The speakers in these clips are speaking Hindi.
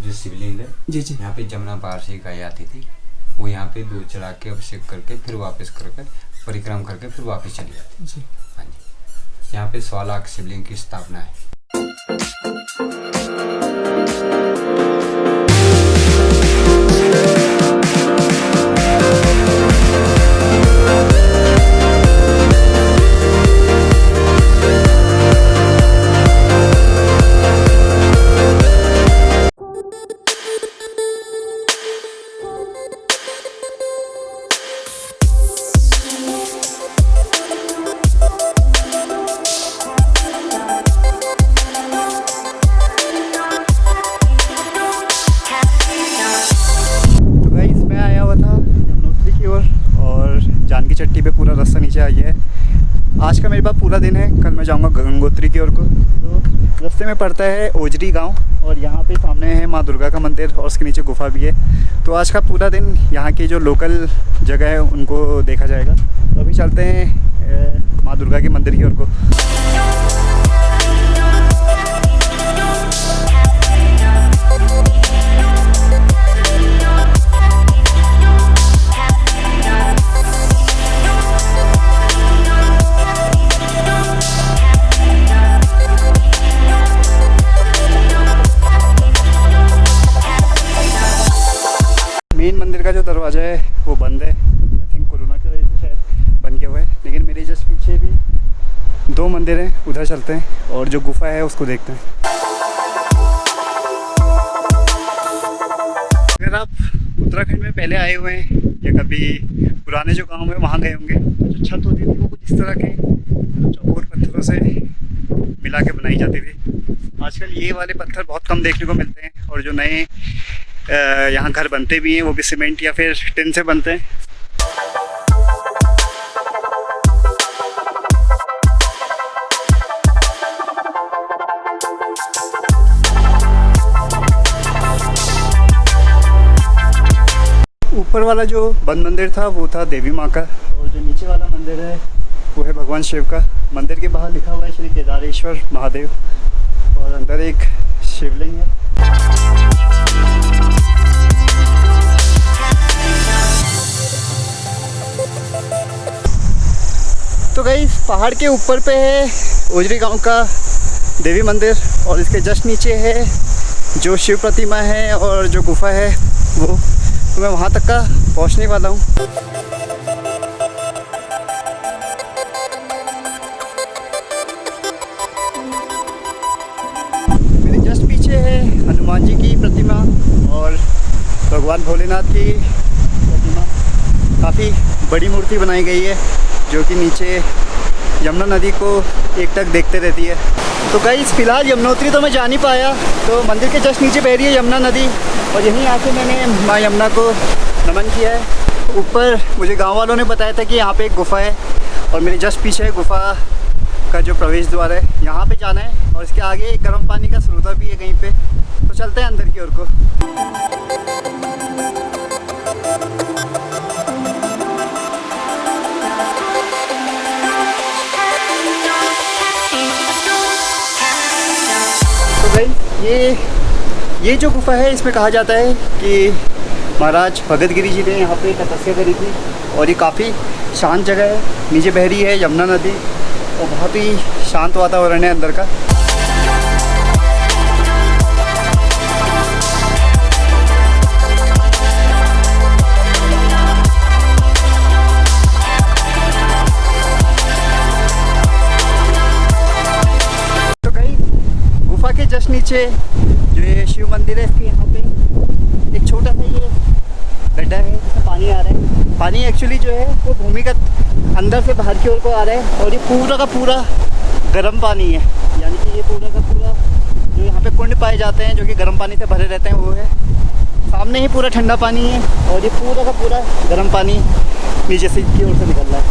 जो शिवलिंग है जी जी। यहाँ पे जमुना पार से गाय आती थी, वो यहाँ पे दूध चढ़ा के अभिषेक करके फिर वापस करके परिक्रमा करके फिर वापस चली जाती जी। हाँ जी। यहाँ पे 100 लाख शिवलिंग की स्थापना है। जानकी चट्टी पे पूरा रास्ता नीचे आ गया है। आज का मेरे पास पूरा दिन है, कल मैं जाऊंगा गंगोत्री की ओर को। तो रास्ते में पड़ता है ओजरी गांव और यहाँ पे सामने है माँ दुर्गा का मंदिर और उसके नीचे गुफा भी है। तो आज का पूरा दिन यहाँ की जो लोकल जगह है उनको देखा जाएगा। तो अभी चलते हैं माँ दुर्गा के मंदिर की ओर को। मंदिर का जो दरवाज़ा है वो बंद है, आई थिंक कोरोना की वजह से शायद बंद किया हुआ है। लेकिन मेरे जस्ट पीछे भी 2 मंदिर हैं, उधर चलते हैं और जो गुफा है उसको देखते हैं। अगर आप उत्तराखंड में पहले आए हुए हैं या कभी पुराने जो गांव है वहाँ गए होंगे, जो छत होती थी वो कुछ इस तरह के चौकोर पत्थरों से मिला के बनाई जाती थी। आजकल ये वाले पत्थर बहुत कम देखने को मिलते हैं और जो नए यहाँ घर बनते भी हैं वो भी सीमेंट या फिर टिन से बनते हैं। ऊपर वाला जो बंद मंदिर था वो था देवी माँ का और जो नीचे वाला मंदिर है वो है भगवान शिव का। मंदिर के बाहर लिखा हुआ है श्री केदारेश्वर महादेव और अंदर एक शिवलिंग है। तो गाइस पहाड़ के ऊपर पे है ओजरी गांव का देवी मंदिर और इसके जस्ट नीचे है जो शिव प्रतिमा है और जो गुफा है वो। तो मैं वहां तक का पहुंचने वाला हूं। मेरे जस्ट पीछे है हनुमान जी की प्रतिमा और भगवान भोलेनाथ की प्रतिमा। काफ़ी बड़ी मूर्ति बनाई गई है जो कि नीचे यमुना नदी को एकटक देखते रहती है। तो गाइस फिलहाल यमुनोत्री तो मैं जा नहीं पाया, तो मंदिर के जस्ट नीचे बह रही है यमुना नदी और यहीं आके मैंने माँ यमुना को नमन किया है। ऊपर मुझे गांव वालों ने बताया था कि यहाँ पे एक गुफ़ा है और मेरे जस्ट पीछे गुफ़ा का जो प्रवेश द्वार है यहाँ पे जाना है और इसके आगे एक गर्म पानी का स्रोता भी है कहीं पे। तो चलते हैं अंदर की ओर को। ये जो गुफा है इसमें कहा जाता है कि महाराज भगत गिरी जी ने यहाँ पे तपस्या करी थी और ये काफ़ी शांत जगह है। नीचे बह रही है यमुना नदी और बहुत ही शांत वातावरण है अंदर का। तो कहीं गुफा के जस्ट नीचे जो ये शिव मंदिर है इसके यहाँ पे एक छोटा सा ये गड्ढा है जिसमें पानी आ रहा है। पानी एक्चुअली जो है वो भूमिगत अंदर से बाहर की ओर को आ रहा है और ये पूरा का पूरा गर्म पानी है। यानी कि ये पूरा का पूरा जो यहाँ पे कुंड पाए जाते हैं जो कि गर्म पानी से भरे रहते हैं वो है। सामने ही पूरा ठंडा पानी है और ये पूरा का पूरा गर्म पानी नीचे से की ओर से निकल रहा है।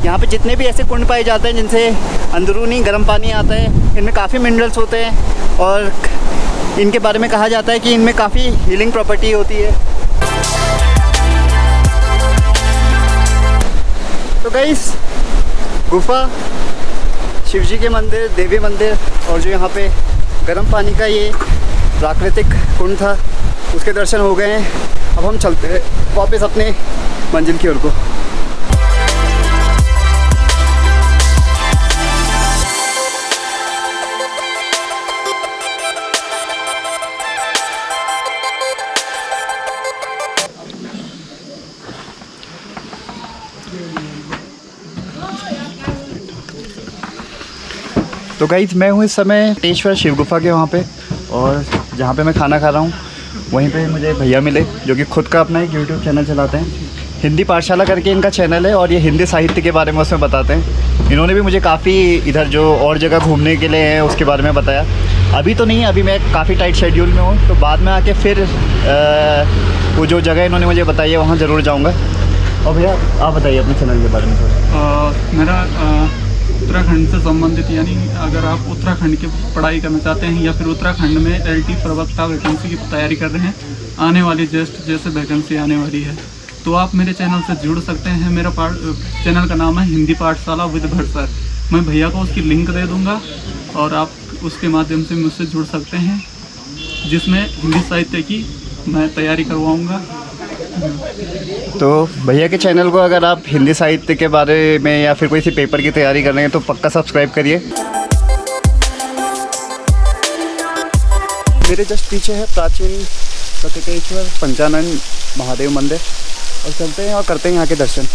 यहाँ पे जितने भी ऐसे कुंड पाए जाते हैं जिनसे अंदरूनी गर्म पानी आता है, इनमें काफ़ी मिनरल्स होते हैं और इनके बारे में कहा जाता है कि इनमें काफ़ी हीलिंग प्रॉपर्टी होती है। तो गाइस गुफा, शिवजी के मंदिर, देवी मंदिर और जो यहाँ पे गर्म पानी का ये प्राकृतिक कुंड था, उसके दर्शन हो गए हैं। अब हम चलते हैं वापस अपने मंजिल की ओर को। तो गाइस मैं हूँ इस समय टेश्वर शिव गुफा के वहाँ पे, और जहाँ पे मैं खाना खा रहा हूँ वहीं पे मुझे भैया मिले जो कि खुद का अपना एक यूट्यूब चैनल चलाते हैं। हिंदी पाठशाला करके इनका चैनल है और ये हिंदी साहित्य के बारे में उसमें बताते हैं। इन्होंने भी मुझे काफ़ी इधर जो और जगह घूमने के लिए हैं उसके बारे में बताया। अभी तो नहीं, अभी मैं काफ़ी टाइट शेड्यूल में हूँ, तो बाद में आके फिर वो जो जगह इन्होंने मुझे बताई है वहाँ ज़रूर जाऊँगा। और भैया आप बताइए अपने चैनल के बारे में थोड़ा। मेरा उत्तराखंड से संबंधित, यानी अगर आप उत्तराखंड की पढ़ाई करना चाहते हैं या फिर उत्तराखंड में LT प्रवक्ता वैकेंसी की तैयारी कर रहे हैं, आने वाली जैसे वैकेंसी आने वाली है, तो आप मेरे चैनल से जुड़ सकते हैं। मेरा चैनल का नाम है हिंदी पाठशाला विद भट्ट सर। मैं भैया को उसकी लिंक दे दूंगा और आप उसके माध्यम से मुझसे जुड़ सकते हैं, जिसमें हिंदी साहित्य की मैं तैयारी करवाऊँगा। तो भैया के चैनल को अगर आप हिंदी साहित्य के बारे में या फिर कोई सी पेपर की तैयारी कर रहे हैं तो पक्का सब्सक्राइब करिए। मेरे जस्ट पीछे है प्राचीन प्रकटेश्वर पंचानन महादेव मंदिर, और चलते हैं और करते हैं यहाँ के दर्शन।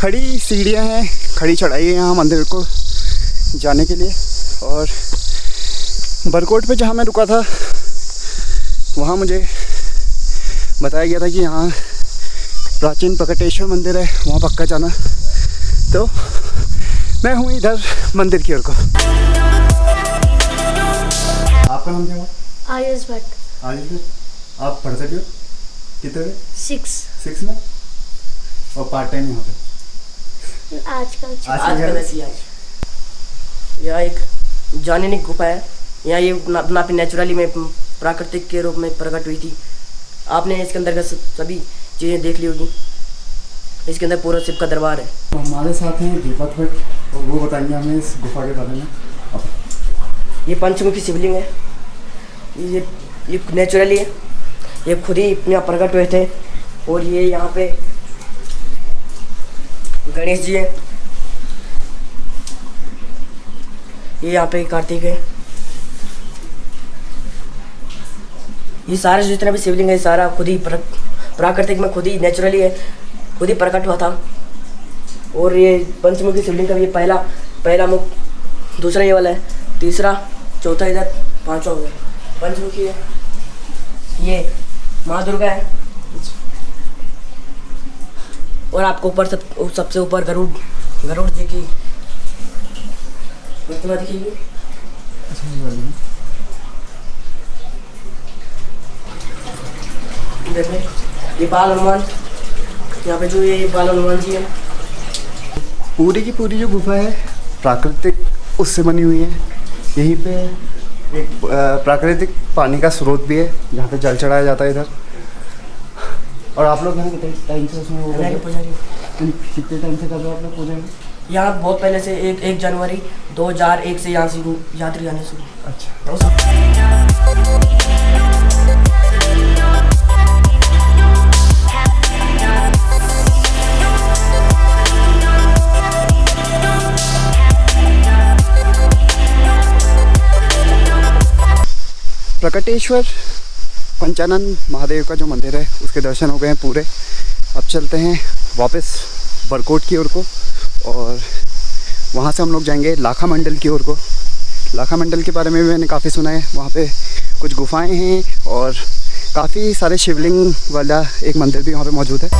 खड़ी सीढ़ियाँ हैं, खड़ी चढ़ाई है यहाँ मंदिर को जाने के लिए। और बरकोट पे जहाँ मैं रुका था वहाँ मुझे बताया गया था कि यहाँ प्राचीन प्रकटेश्वर मंदिर है, वहाँ पक्का जाना। तो मैं हूँ इधर मंदिर की ओर को। आपका नाम क्या है? आयुष भट्ट। आयुष भट्ट। आप पढ़ते भी हो? कितने में? 6 में। और पार्ट टाइम यहाँ पे? आजकल यह एक जाननी गुफा है। यहाँ ये अपना नेचुरली में प्राकृतिक के रूप में प्रकट हुई थी। आपने इसके अंदर का सभी चीज़ें देख ली होगी। इसके अंदर पूरा शिव का दरबार है। तो हमारे साथ हैं दीपक भट्ट, और वो बताएंगे हमें इस गुफा के बारे में। ये पंचमुखी शिवलिंग है। ये नेचुरली है, ये खुद ही यहाँ प्रकट हुए थे। और ये यहाँ पे गणेश जी हैं, ये यहाँ पे कार्तिक है। ये सारे जितने भी शिवलिंग है सारा खुद ही प्राकृतिक में खुद ही नेचुरली है, खुद ही प्रकट हुआ था। और ये पंचमुखी शिवलिंग का ये पहला मुख, दूसरा ये वाला है, तीसरा, चौथा, इधर पांचवा हो गया पंचमुखी है। ये माँ दुर्गा है। और आपको ऊपर सबसे ऊपर गरुड़ जी की प्रतिमा दिखेगी। ये बाल हनुमान, यहाँ पे जो ये बाल हनुमान जी है। पूरी की पूरी जो गुफा है प्राकृतिक उससे बनी हुई है। यहीं पे एक प्राकृतिक पानी का स्रोत भी है जहाँ पे जल चढ़ाया जाता है इधर। और आप लोग यहाँ कितने टाइम से उसमें हो गए? कितने टाइम से कर रहे हो आप लोग पूजा? यहाँ बहुत पहले से 1 जनवरी 2001 से यहाँ से यात्री आने शुरू। अच्छा। प्रकटेश्वर पंचानन महादेव का जो मंदिर है उसके दर्शन हो गए हैं पूरे। अब चलते हैं वापस बरकोट की ओर को, और वहाँ से हम लोग जाएंगे लाखा मंडल की ओर को। लाखा मंडल के बारे में भी मैंने काफ़ी सुना है। वहाँ पे कुछ गुफाएं हैं और काफ़ी सारे शिवलिंग वाला एक मंदिर भी वहाँ पे मौजूद है।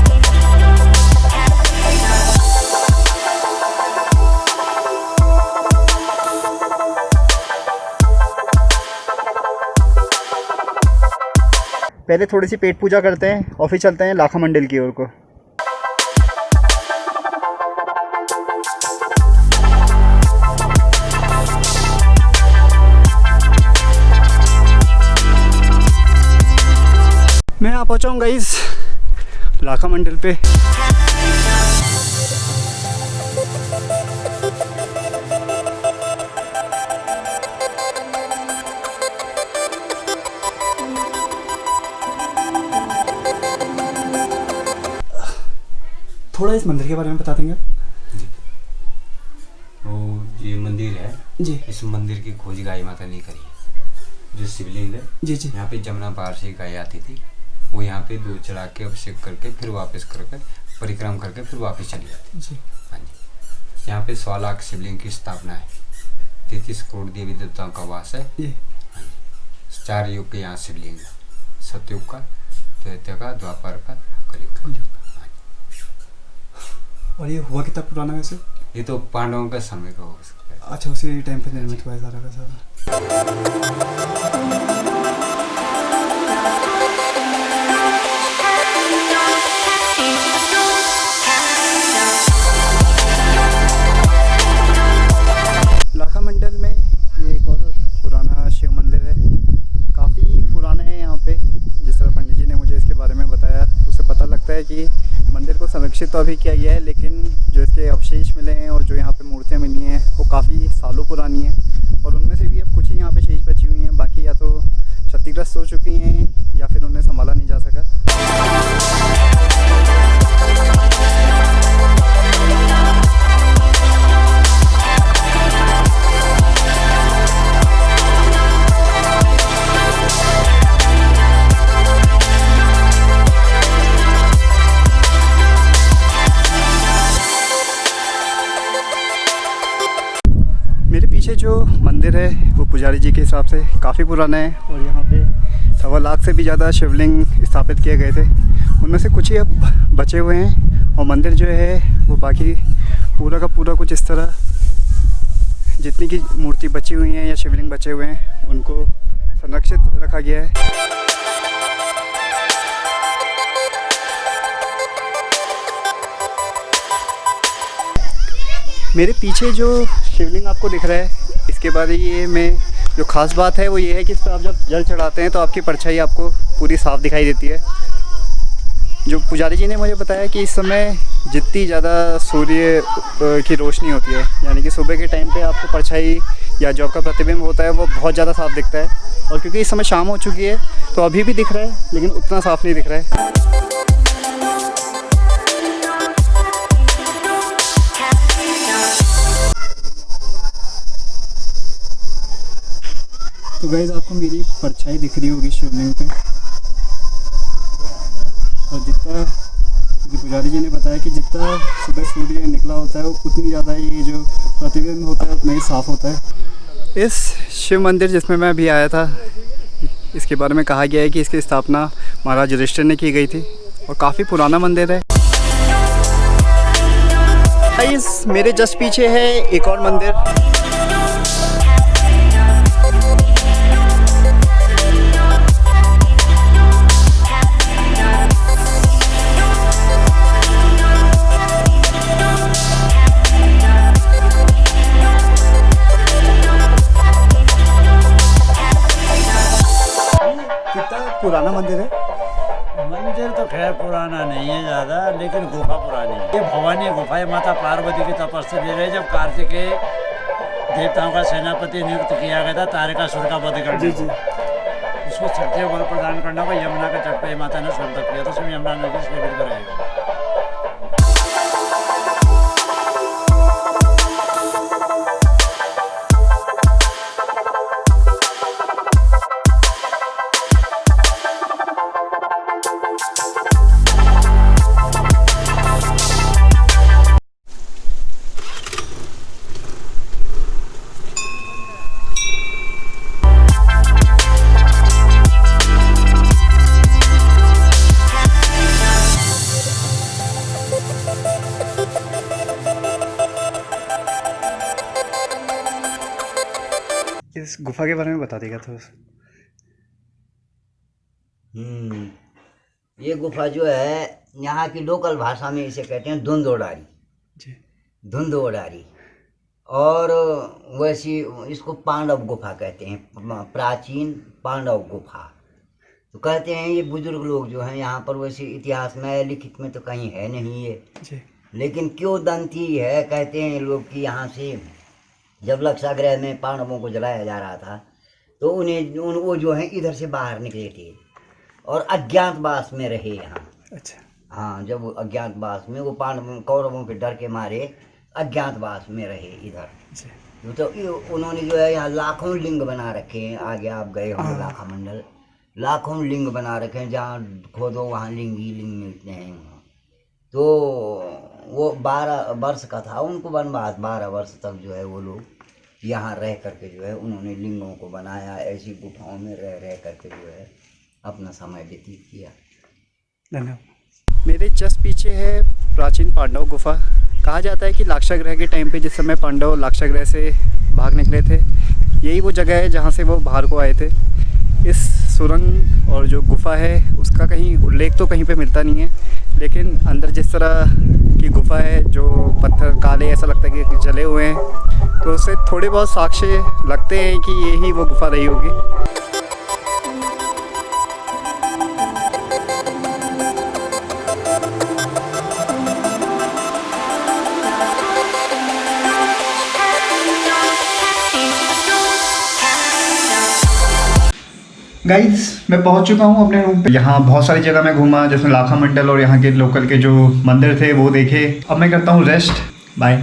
पहले थोड़ी सी पेट पूजा करते हैं और फिर चलते हैं लाखा मंडल की ओर को। मैं यहाँ पहुँचाऊँगा इस लाखा मंडल पे। थोड़ा इस मंदिर के बारे में बता देंगे आप? वो ये मंदिर है, जी इस मंदिर की खोज गाय माता ने करी है। जो शिवलिंग है, जी जी यहाँ पे जमुना पार से गाय आती थी, वो यहाँ पे दूध चढ़ा के अभिषेक करके फिर वापस करके परिक्रमा करके फिर वापस चली जाती। जी। हाँ जी, यहाँ पे 100 लाख शिवलिंग की स्थापना है, 33 करोड़ देवी देवताओं का वास है। ये 4 युग के यहाँ शिवलिंग है, सतयुग का, त्रेता का, द्वापर का, कलयुग का। कलयुग हाँ जी। और ये हुआ कितना पुराना वैसे? ये तो पांडवों का समय का हो सकता है। अच्छा, उसी टाइम पे निर्मित हुआ है सारा का सारा। लाखा मंडल में ये एक और पुराना शिव मंदिर है, काफ़ी पुराना है। यहाँ पे जिस तरह पंडित जी ने मुझे इसके बारे में बताया, उससे पता लगता है कि मंदिर को संरक्षित तो अभी किया गया है, लेकिन जो इसके अवशेष मिले हैं और जो यहाँ पे मूर्तियाँ मिली हैं वो काफ़ी सालों पुरानी हैं, और उनमें से भी अब कुछ ही यहाँ पे शेष बची हुई हैं, बाकी या तो क्षतिग्रस्त हो चुकी हैं या फिर उन्हें संभाला नहीं जा सका। मेरे पीछे जो मंदिर है वो पुजारी जी के हिसाब से काफ़ी पुराना है, और यहाँ पे 1.25 लाख से भी ज़्यादा शिवलिंग स्थापित किए गए थे। उनमें से कुछ ही अब बचे हुए हैं, और मंदिर जो है वो बाकी पूरा का पूरा कुछ इस तरह, जितनी की मूर्ति बची हुई हैं या शिवलिंग बचे हुए हैं उनको संरक्षित रखा गया है। मेरे पीछे जो शिवलिंग आपको दिख रहा है, इसके बारे में जो ख़ास बात है वो ये है कि इस पर आप जब जल चढ़ाते हैं तो आपकी परछाई आपको पूरी साफ़ दिखाई देती है। जो पुजारी जी ने मुझे बताया कि इस समय जितनी ज़्यादा सूर्य की रोशनी होती है, यानी कि सुबह के टाइम पे आपको परछाई या जो आपका प्रतिबिंब होता है वो बहुत ज़्यादा साफ़ दिखता है, और क्योंकि इस समय शाम हो चुकी है तो अभी भी दिख रहा है, लेकिन उतना साफ़ नहीं दिख रहा है। तो गाइस, आपको मेरी परछाई दिख रही होगी शिवलिंग पे, और जितना पुजारी जी ने बताया कि जितना सुबह सूर्य निकला होता है उतनी ज़्यादा ये जो प्रतिबिंब होता है उतना ही साफ़ होता है। इस शिव मंदिर जिसमें मैं अभी आया था, इसके बारे में कहा गया है कि इसकी स्थापना महाराज युधिष्ठिर ने की गई थी, और काफ़ी पुराना मंदिर है। गाइस, मेरे जस्ट पीछे है एक और मंदिर। कितना पुराना मंदिर है? मंदिर तो खैर पुराना नहीं है ज़्यादा, लेकिन गुफा पुरानी है। ये भवानी गुफा है, माता पार्वती की तपस्या ले रहे जब कार्तिकेय देवताओं का सेनापति नियुक्त किया गया था तारकासुर का वध करने को, उसको क्षत्रिय वर प्रदान करने को यमुना के तट पे माता ने स्वर्ग किया था। उसमें यमुना नदी से लेकर रहेगा। इस गुफा के बारे में बता देगा थोड़ा सा। ये गुफा जो है यहाँ की लोकल भाषा में इसे कहते हैं धुंध ओडारी जी। धुंध ओडारी, और वैसी इसको पांडव गुफा कहते हैं, प्राचीन पांडव गुफा। तो कहते हैं ये बुजुर्ग लोग जो हैं यहाँ पर, वैसे इतिहास में लिखित में तो कहीं है नहीं ये जी। लेकिन क्यों दंती है, कहते हैं लोग कि यहाँ से जब लक्षागृह में पांडवों को जलाया जा रहा था तो वो जो है इधर से बाहर निकले थे और अज्ञातवास में रहे यहाँ। अच्छा। हाँ, जब वो अज्ञातवास में वो पांडवों कौरवों के डर के मारे अज्ञातवास में रहे इधर। तो उन्होंने जो है यहाँ लाखों लिंग बना रखे हैं। आगे आप गए होंगे लाखा मंडल, लाखों लिंग बना रखे हैं, जहाँ खोदो वहाँ लिंग ही लिंग मिलते हैं वहाँ। तो वो 12 वर्ष का था उनको वनवास, 12 वर्ष तक जो है वो लोग यहाँ रह करके जो है उन्होंने लिंगों को बनाया, ऐसी गुफाओं में रह रह करके जो है अपना समय व्यतीत किया। धन्यवाद। मेरे जस्ट पीछे है प्राचीन पांडव गुफा। कहा जाता है कि लाक्षागृह के टाइम पे जिस समय पांडव लाक्षागृह से भाग निकले थे, यही वो जगह है जहाँ से वो बाहर को आए थे। इस सुरंग और जो गुफा है उसका कहीं उल्लेख तो कहीं पे मिलता नहीं है, लेकिन अंदर जिस तरह की गुफा है, जो पत्थर काले ऐसा लगता है कि जले हुए हैं, तो उससे थोड़े बहुत साक्ष्य लगते हैं कि यही वो गुफा रही होगी। गाइस, मैं पहुंच चुका हूं अपने रूम पे। यहाँ बहुत सारी जगह मैं घूमा, जिसमें लाखा मंडल और यहाँ के लोकल के जो मंदिर थे वो देखे। अब मैं करता हूँ रेस्ट। बाय।